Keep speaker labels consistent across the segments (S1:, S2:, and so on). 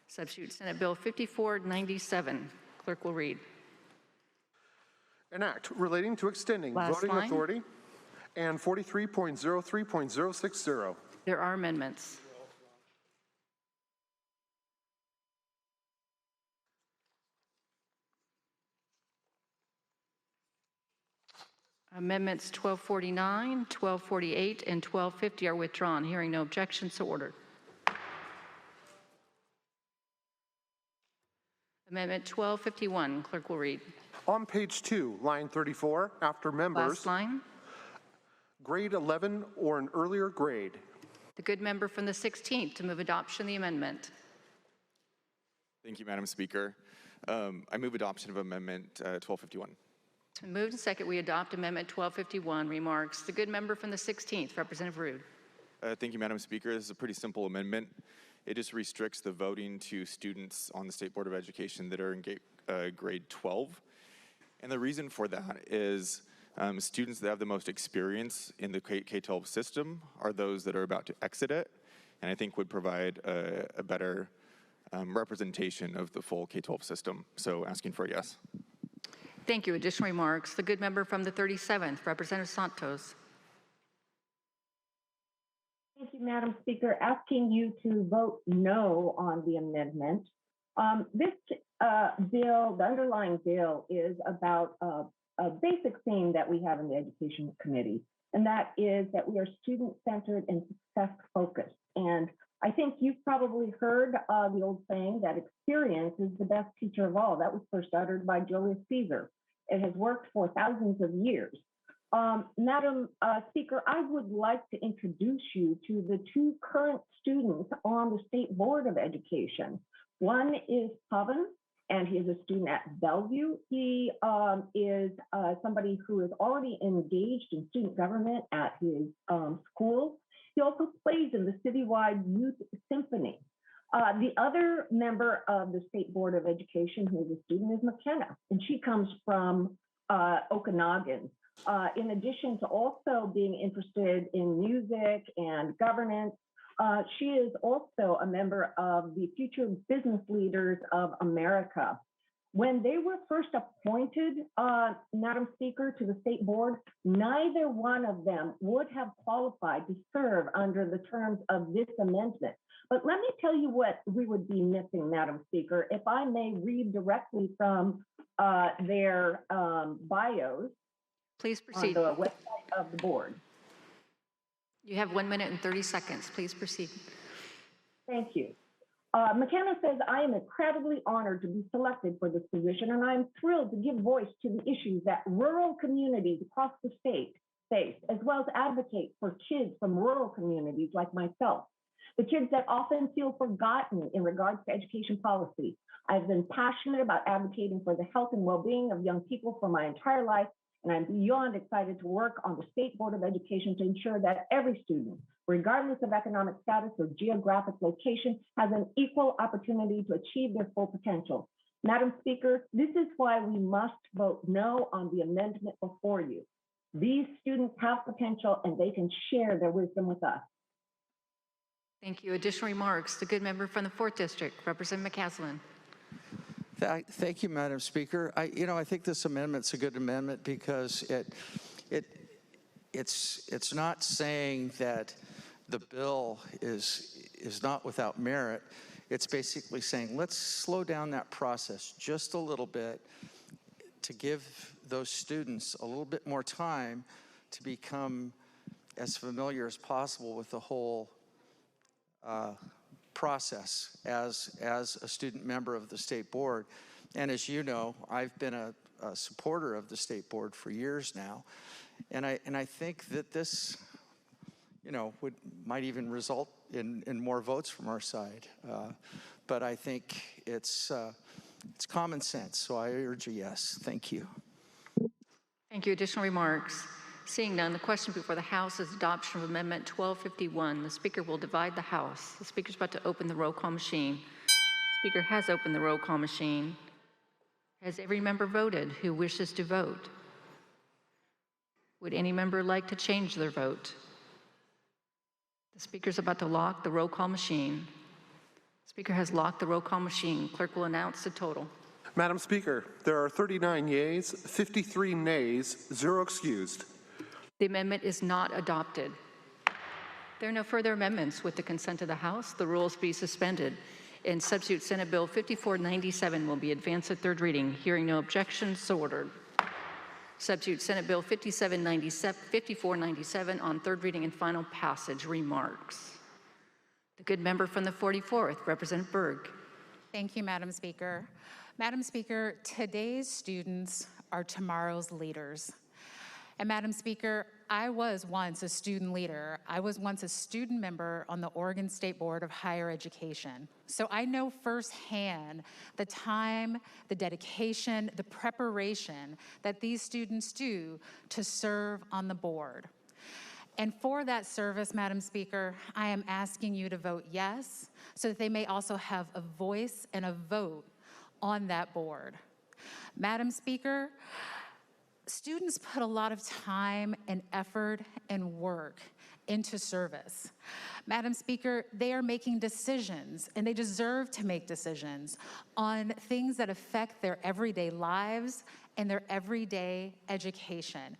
S1: Substitute Senate Bill 5497. Clerk will read.
S2: An act relating to extending
S1: Last
S2: voting
S1: line.
S2: authority and 43.03.060.
S1: There are amendments. Amendments 1249, 1248, and 1250 are withdrawn. Hearing no objections, so ordered. Amendment 1251. Clerk will read.
S2: On page 2, line 34, after members,
S1: Last line.
S2: grade 11 or an earlier grade.
S1: The good member from the 16th to move adoption of the amendment.
S3: Thank you, Madam Speaker. I move adoption of Amendment 1251.
S1: It's been moved and second we adopt Amendment 1251. Remarks. The good member from the 16th, Representative Rude.
S3: Thank you, Madam Speaker. This is a pretty simple amendment. It just restricts the voting to students on the State Board of Education that are in grade 12. And the reason for that is students that have the most experience in the K-12 system are those that are about to exit it, and I think would provide a better representation of the full K-12 system. So asking for a yes.
S1: Thank you. Additional remarks. The good member from the 37th, Representative Santos.
S4: Thank you, Madam Speaker. Asking you to vote no on the amendment. This bill, the underlying bill, is about a basic theme that we have in the Education Committee, and that is that we are student-centered and success-focused. And I think you've probably heard the old saying that experience is the best teacher of all. That was first uttered by Julius Caesar. It has worked for thousands of years. Madam Speaker, I would like to introduce you to the two current students on the State Board of Education. One is Pavan, and he is a student at Bellevue. He is somebody who is already engaged in student government at his school. He also plays in the citywide youth symphony. The other member of the State Board of Education who is a student is McKenna, and she comes from Okanagan. In addition to also being interested in music and governance, she is also a member of the Future Business Leaders of America. When they were first appointed, Madam Speaker, to the State Board, neither one of them would have qualified to serve under the terms of this amendment. But let me tell you what we would be missing, Madam Speaker. If I may read directly from their bios.
S1: Please proceed.
S4: On the website of the board.
S1: You have 1 minute and 30 seconds. Please proceed.
S4: Thank you. McKenna says, I am incredibly honored to be selected for this position, and I'm thrilled to give voice to the issues that rural communities across the state face, as well as advocate for kids from rural communities like myself, the kids that often feel forgotten in regards to education policy. I've been passionate about advocating for the health and well-being of young people for my entire life, and I'm beyond excited to work on the State Board of Education to ensure that every student, regardless of economic status or geographic location, has an equal opportunity to achieve their full potential. Madam Speaker, this is why we must vote no on the amendment before you. These students have potential and they can share their wisdom with us.
S1: Thank you. Additional remarks. The good member from the 4th District, Representative McCaslin.
S5: Thank you, Madam Speaker. I think this amendment's a good amendment because it's not saying that the bill is not without merit. It's basically saying let's slow down that process just a little bit to give those students a little bit more time to become as familiar as possible with the whole process as a student member of the State Board. And as you know, I've been a supporter of the State Board for years now. And I think that this, might even result in more votes from our side. But I think it's common sense, so I urge a yes. Thank you.
S1: Thank you. Additional remarks. Seeing none, the question before the House is adoption of Amendment 1251. The Speaker will divide the House. The Speaker's about to open the roll call machine. The Speaker has opened the roll call machine. Has every member voted who wishes to vote? Would any member like to change their vote? The Speaker's about to lock the roll call machine. Speaker has locked the roll call machine. Clerk will announce the total.
S2: Madam Speaker, there are 39 yeas, 53 nays, 0 excused.
S1: The amendment is not adopted. There are no further amendments. With the consent of the House, the rules be suspended, and substitute Senate Bill 5497 will be advanced to third reading. Hearing no objections, so ordered. Substitute Senate Bill 5497 on third reading and final passage. Remarks. The good member from the 44th, Representative Berg.
S6: Thank you, Madam Speaker. Madam Speaker, today's students are tomorrow's leaders. And Madam Speaker, I was once a student leader. I was once a student member on the Oregon State Board of Higher Education. So I know firsthand the time, the dedication, the preparation that these students do to serve on the board. And for that service, Madam Speaker, I am asking you to vote yes, so that they may also have a voice and a vote on that board. Madam Speaker, students put a lot of time and effort and work into service. Madam Speaker, they are making decisions, and they deserve to make decisions on things that affect their everyday lives and their everyday education.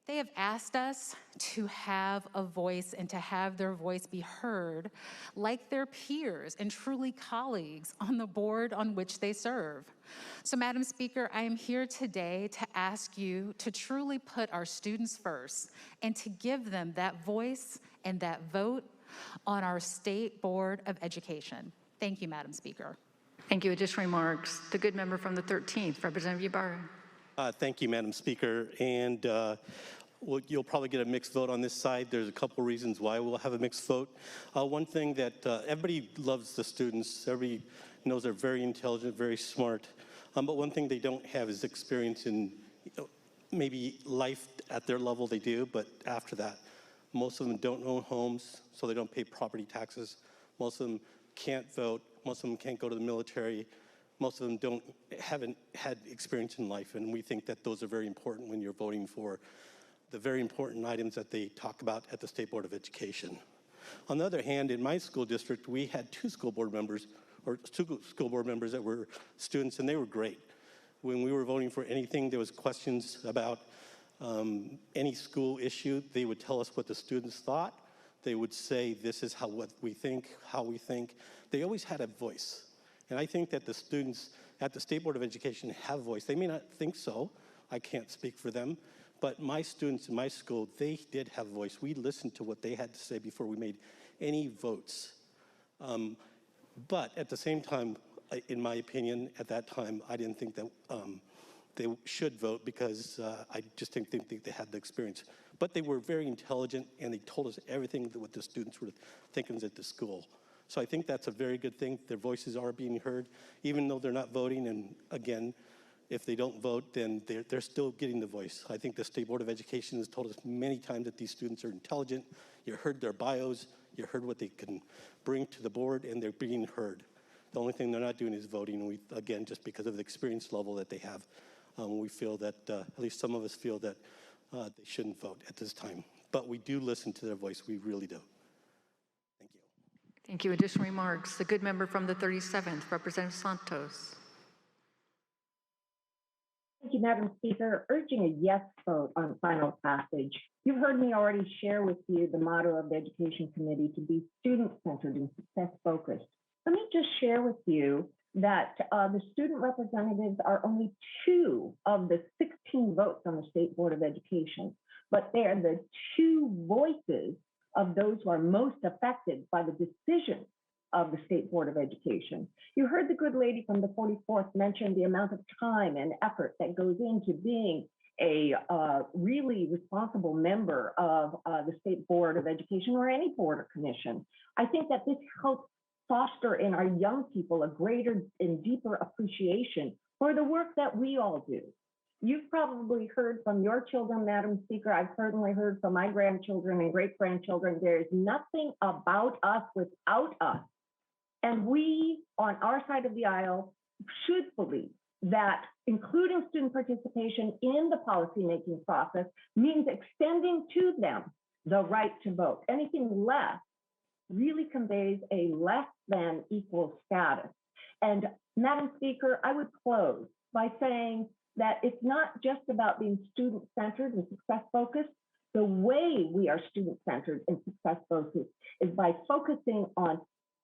S6: They have asked us to have a voice and to have their voice be heard like their peers and truly colleagues on the board on which they serve. So, Madam Speaker, I am here today to ask you to truly put our students first and to give them that voice and that vote on our State Board of Education. Thank you, Madam Speaker.
S1: Thank you. Additional remarks. The good member from the 13th, Representative Ybarra.
S7: Thank you, Madam Speaker. And you'll probably get a mixed vote on this side. There's a couple reasons why we'll have a mixed vote. One thing that everybody loves the students. Everybody knows they're very intelligent, very smart. But one thing they don't have is experience in maybe life at their level they do, but after that. Most of them don't own homes, so they don't pay property taxes. Most of them can't vote. Most of them can't go to the military. Most of them haven't had experience in life, and we think that those are very important when you're voting for the very important items that they talk about at the State Board of Education. On the other hand, in my school district, we had two school board members that were students, and they were great. When we were voting for anything, there was questions about any school issue. They would tell us what the students thought. They would say, this is what we think, how we think. They always had a voice. And I think that the students at the State Board of Education have voice. They may not think so. I can't speak for them. But my students in my school, they did have voice. We listened to what they had to say before we made any votes. But at the same time, in my opinion, at that time, I didn't think that they should vote because I just didn't think they had the experience. But they were very intelligent, and they told us everything that what the students were thinking at the school. So I think that's a very good thing. Their voices are being heard, even though they're not voting. And again, if they don't vote, then they're still getting the voice. I think the State Board of Education has told us many times that these students are intelligent. You heard their bios. You heard what they can bring to the board, and they're being heard. The only thing they're not doing is voting. Again, just because of the experience level that they have, we feel that, at least some of us feel that they shouldn't vote at this time. But we do listen to their voice. We really do. Thank you.
S1: Thank you. Additional remarks. The good member from the 37th, Representative Santos.
S4: Thank you, Madam Speaker. Urging a yes vote on final passage. You've heard me already share with you the motto of the Education Committee to be student-centered and success-focused. Let me just share with you that the student representatives are only 2 of the 16 votes on the State Board of Education, but they are the 2 voices of those who are most affected by the decisions of the State Board of Education. You heard the good lady from the 44th mention the amount of time and effort that goes into being a really responsible member of the State Board of Education or any board or commission. I think that this helps foster in our young people a greater and deeper appreciation for the work that we all do. You've probably heard from your children, Madam Speaker. I've certainly heard from my grandchildren and great-grandchildren. There is nothing about us without us. And we, on our side of the aisle, should believe that including student participation in the policymaking process means extending to them the right to vote. Anything less really conveys a less than equal status. And Madam Speaker, I would close by saying that it's not just about being student-centered and success-focused. The way we are student-centered and success-focused is by focusing on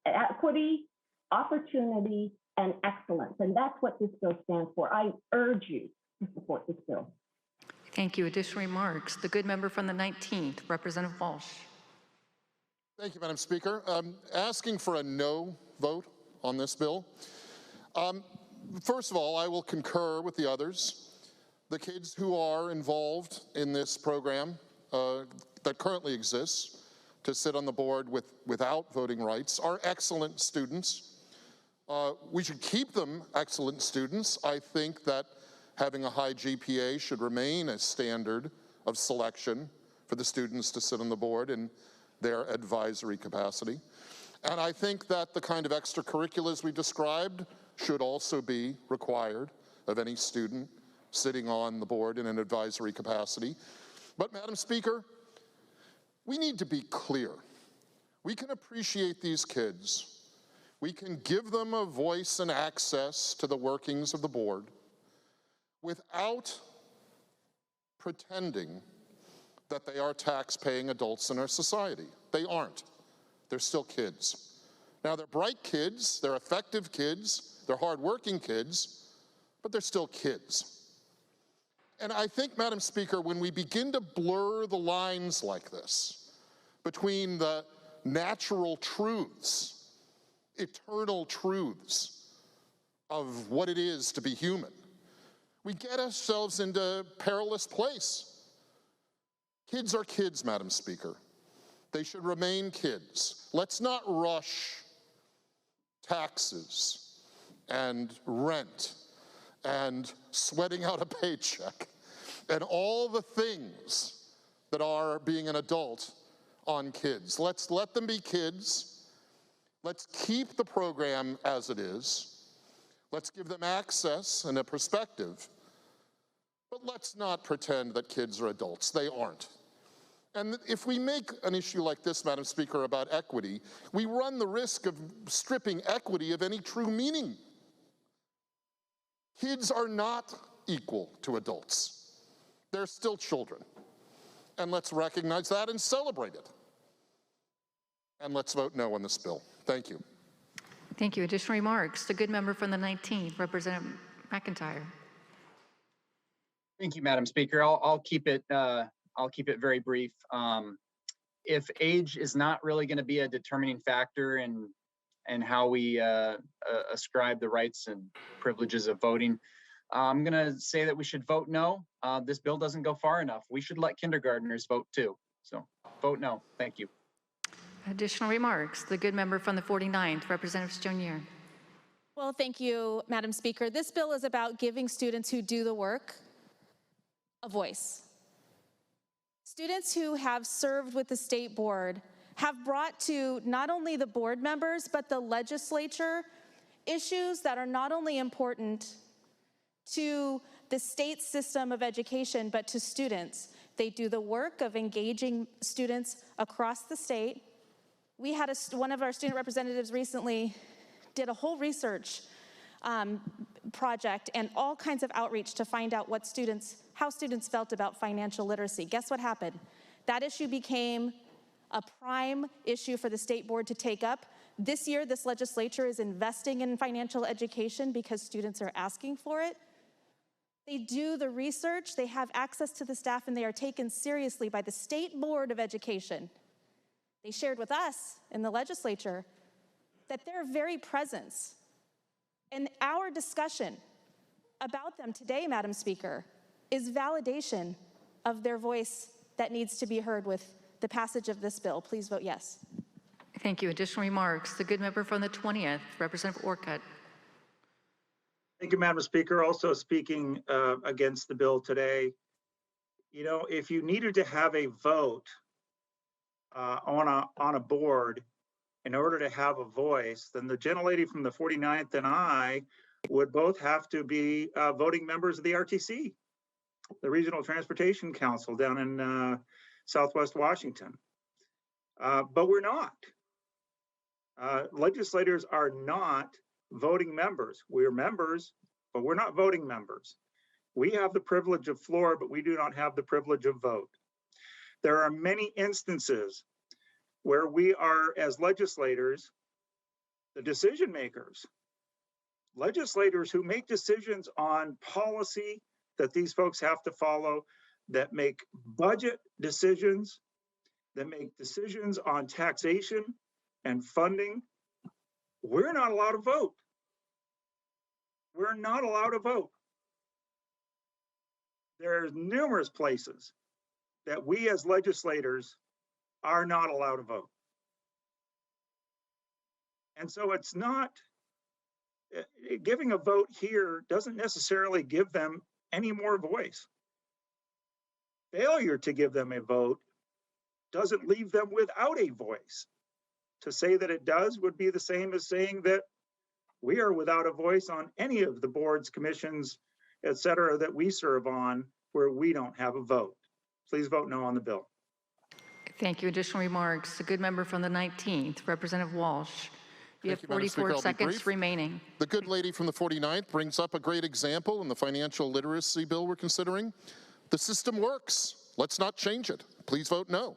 S4: equity, opportunity, and excellence. And that's what this bill stands for. I urge you to support this bill.
S1: Thank you. Additional remarks. The good member from the 19th, Representative Walsh.
S8: Thank you, Madam Speaker. Asking for a no vote on this bill. First of all, I will concur with the others. The kids who are involved in this program that currently exists to sit on the board without voting rights are excellent students. We should keep them excellent students. I think that having a high GPA should remain a standard of selection for the students to sit on the board in their advisory capacity. And I think that the kind of extracurriculars we described should also be required of any student sitting on the board in an advisory capacity. But Madam Speaker, we need to be clear. We can appreciate these kids. We can give them a voice and access to the workings of the board without pretending that they are tax-paying adults in our society. They aren't. They're still kids. Now, they're bright kids, they're effective kids, they're hardworking kids, but they're still kids. And I think, Madam Speaker, when we begin to blur the lines like this between the natural truths, eternal truths of what it is to be human, we get ourselves into a perilous place. Kids are kids, Madam Speaker. They should remain kids. Let's not rush taxes and rent and sweating out a paycheck and all the things that are being an adult on kids. Let's let them be kids. Let's keep the program as it is. Let's give them access and a perspective. But let's not pretend that kids are adults. They aren't. And if we make an issue like this, Madam Speaker, about equity, we run the risk of stripping equity of any true meaning. Kids are not equal to adults. They're still children. And let's recognize that and celebrate it. And let's vote no on this bill. Thank you.
S1: Thank you. Additional remarks. The good member from the 19th, Representative McIntyre.
S9: Thank you, Madam Speaker. I'll keep it very brief. If age is not really going to be a determining factor in how we ascribe the rights and privileges of voting, I'm going to say that we should vote no. This bill doesn't go far enough. We should let kindergartners vote too. So vote no. Thank you.
S1: Additional remarks. The good member from the 49th, Representative Stonier.
S10: Well, thank you, Madam Speaker. This bill is about giving students who do the work a voice. Students who have served with the state board have brought to not only the board members, but the legislature issues that are not only important to the state system of education, but to students. They do the work of engaging students across the state. We had one of our student representatives recently did a whole research project and all kinds of outreach to find out how students felt about financial literacy. Guess what happened? That issue became a prime issue for the state board to take up. This year, this legislature is investing in financial education because students are asking for it. They do the research, they have access to the staff, and they are taken seriously by the State Board of Education. They shared with us in the legislature that their very presence and our discussion about them today, Madam Speaker, is validation of their voice that needs to be heard with the passage of this bill. Please vote yes.
S1: Thank you. Additional remarks. The good member from the 20th, Representative Orcutt.
S11: Thank you, Madam Speaker. Also speaking against the bill today, you know, if you needed to have a vote on a board in order to have a voice, then the gentlelady from the 49th and I would both have to be voting members of the RTC, the Regional Transportation Council down in Southwest Washington. But we're not. Legislators are not voting members. We're members, but we're not voting members. We have the privilege of floor, but we do not have the privilege of vote. There are many instances where we are, as legislators, the decision makers, legislators who make decisions on policy that these folks have to follow, that make budget decisions, that make decisions on taxation and funding. We're not allowed to vote. We're not allowed to vote. There's numerous places that we as legislators are not allowed to vote. And so it's not, giving a vote here doesn't necessarily give them any more voice. Failure to give them a vote doesn't leave them without a voice. To say that it does would be the same as saying that we are without a voice on any of the boards, commissions, et cetera, that we serve on where we don't have a vote. Please vote no on the bill.
S1: Thank you. Additional remarks. The good member from the 19th, Representative Walsh. You have
S8: Thank you, Madam Speaker.
S1: 44
S8: I'll be
S1: seconds
S8: brief.
S1: remaining.
S8: The good lady from the 49th brings up a great example in the financial literacy bill we're considering. The system works. Let's not change it. Please vote no.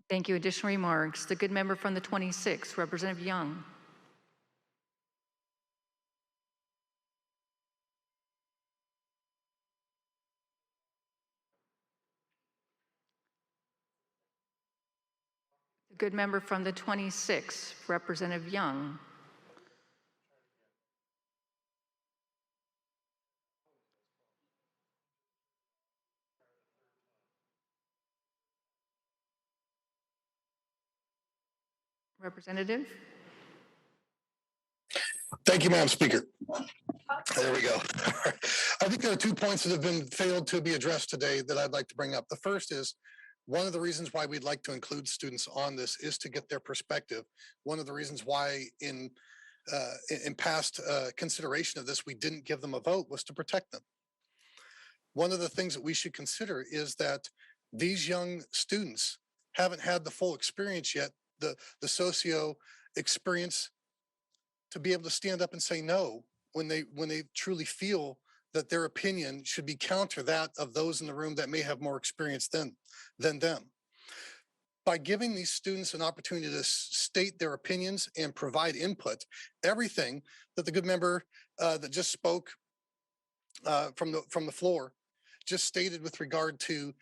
S1: Thank you. Additional remarks. The good member from the 26th, Representative Young. The good member from the 26th, Representative Young. Representative?
S12: Thank you, Madam Speaker. There we go. I think there are 2 points that have been failed to be addressed today that I'd like to bring up. The first is one of the reasons why we'd like to include students on this is to get their perspective. One of the reasons why in past consideration of this, we didn't give them a vote was to protect them. One of the things that we should consider is that these young students haven't had the full experience yet, the socio experience to be able to stand up and say no when they truly feel that their opinion should be counter that of those in the room that may have more experience than them. By giving these students an opportunity to state their opinions and provide input, everything that the good member that just spoke from the floor just stated with regard to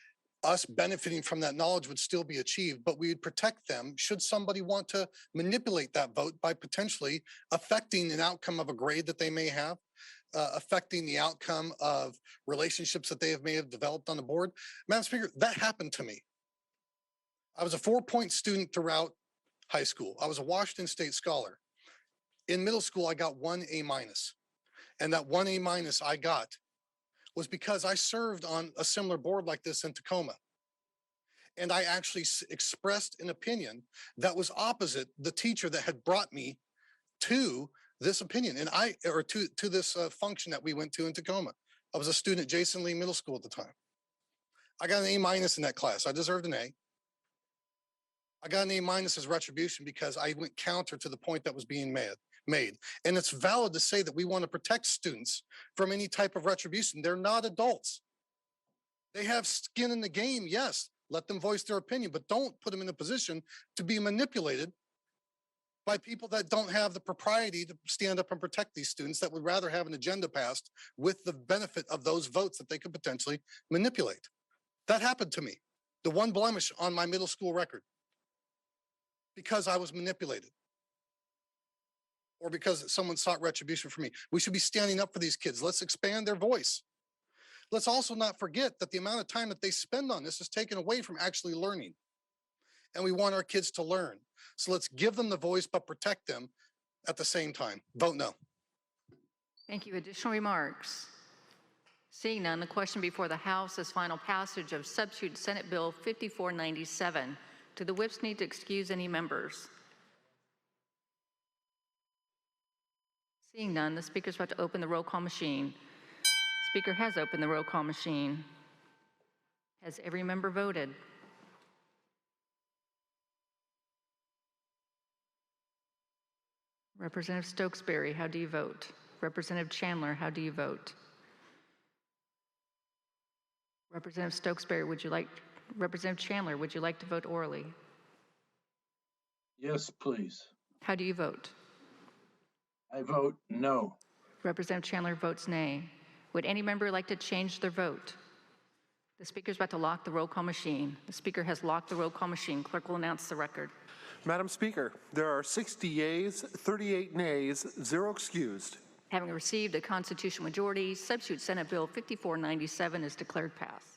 S12: us benefiting from that knowledge would still be achieved, but we would protect them should somebody want to manipulate that vote by potentially affecting an outcome of a grade that they may have, affecting the outcome of relationships that may have developed on the board. Madam Speaker, that happened to me. I was a 4-point student throughout high school. I was a Washington State scholar. In middle school, I got 1 A-, and that 1 A- I got was because I served on a similar board like this in Tacoma. And I actually expressed an opinion that was opposite the teacher that had brought me to this opinion to this function that we went to in Tacoma. I was a student at Jason Lee Middle School at the time. I got an A- in that class. I deserved an A. I got an A- as retribution because I went counter to the point that was being made. And it's valid to say that we want to protect students from any type of retribution. They're not adults. They have skin in the game, yes. Let them voice their opinion, but don't put them in a position to be manipulated by people that don't have the propriety to stand up and protect these students that would rather have an agenda passed with the benefit of those votes that they could potentially manipulate. That happened to me. The one blemish on my middle school record, because I was manipulated or because someone sought retribution for me. We should be standing up for these kids. Let's expand their voice. Let's also not forget that the amount of time that they spend on this is taken away from actually learning. And we want our kids to learn. So let's give them the voice, but protect them at the same time. Vote no.
S1: Thank you. Additional remarks? Seeing none, the question before the House is final passage of substitute Senate Bill 5497. Do the whips need to excuse any members? Seeing none, the Speaker's about to open the roll call machine. The Speaker has opened the roll call machine. Has every member voted? Representative Stokesbury, how do you vote? Representative Chandler, how do you vote? Representative Stokesbury, Representative Chandler, would you like to vote orally?
S13: Yes, please.
S1: How do you vote?
S13: I vote no.
S1: Representative Chandler votes nay. Would any member like to change their vote? The speaker is about to lock the roll call machine. The speaker has locked the roll call machine. Clerk will announce the record.
S2: Madam Speaker, there are 60 yeas, 38 nays, 0 excused.
S1: Having received a constitutional majority, substitute Senate Bill 5497 is declared passed.